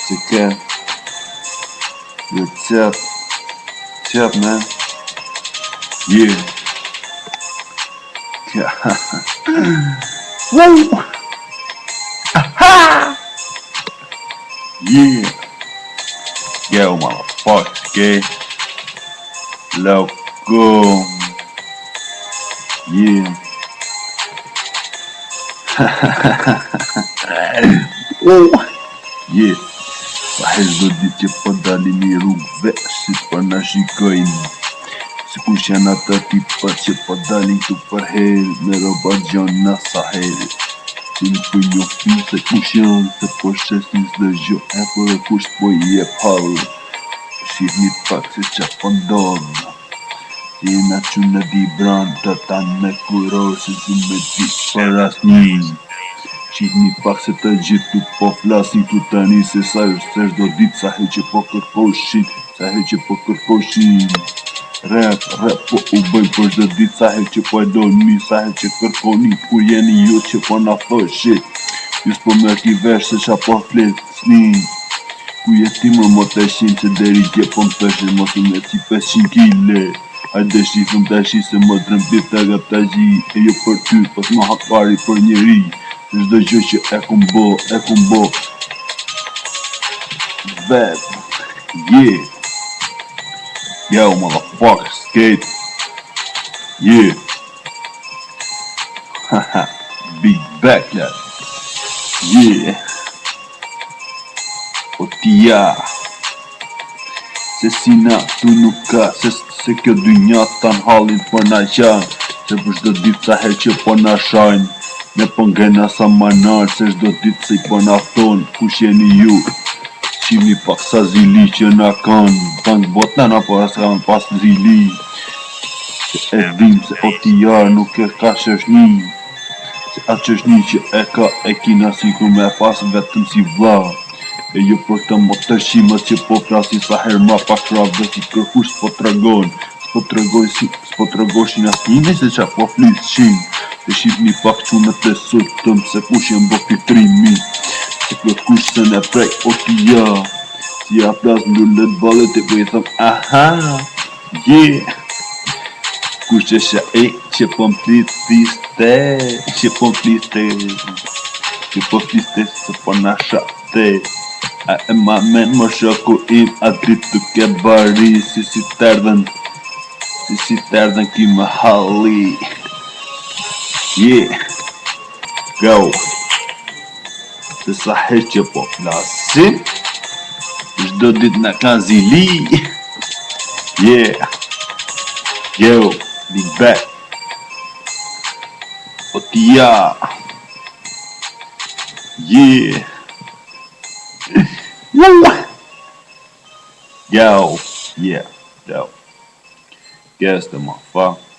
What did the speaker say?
Chicken. You chop, man. Yeah. Woo! Ha! Yeah. Yo, motherfuckers, okay? Let's go. Yeah. Oh. Yeah. Sahel do ditë që po dalin në rrugëve, si po na shikojnë. Si kush janë ata tipa që po dalin këtu për herë, me roba gjona Sahel. Që nuk po njoftin se kush janë, se po shesin s'do gjo, e por e kush po i jep hallë. Shihni pak se qa po ndodhë. Jena që në di branë të tanë me kurorë, se zi me ditë për asnjë. Shihni pak se të gjithu po flasin tu tani, se sa është do ditë Sahel që po kërkoshin, Sahel që po kërkoshin. Rap po u bëjmë për çdo ditë, Sahel që po e doni, Sahel që kërkoni, kur jeni ju që po na thoshit. Ju s'po merr t'i vesh se qa po fletni. Ku jeti më moteshin që deri gje po m'peshin, mos u me si 500 kile. Hajde shifëm tashi se më drëmbit të gap tashi, e jo për ty, pas më hakari për njeri. Çdo gjë që e kum bo. Vet. Yeah. Yo, motherfucker, skate. Yeah. Haha. Big backlash. Yeah. O tia. Se si na tu nuk ka, se kjo dynja ta n'hallin për na qanë. Se për çdo ditë Sahel që po na shajnë. Ne po ngena sa manar, se çdo ditë se i po na thonë, kush jeni ju? Qimi pak sa zili që na kanë, bank botna na po as kanë pas zili. Se e dim se o tijar nuk e ka qeshni, se atë qeshni që e ka e kina si kur me pas vetëm si vlla. E jo për këtë motërshimet që po flasin sa her ma pak rave si kërkush s'po tregon, s'po tregoshin asnjëni se qa po flishin. E shifni pak qunët e sotëm, se kush jem bo fitrimi, se kërkush se ne prek o tia. Si ja plas ndullet balet e po i thëm aha. Yeah. Kush që shë e që po m'fliste, që po fliste se po na shate. A e ma men më shoku im, a dritë të ke bari, si terdhen ki me halli. Yeah. Go. Se Sahel që po flasin, çdo ditë na ka zili. Yeah. Yo, big back. O tia. Yeah. Yo. Yeah. Yo. Guess the motherfucker.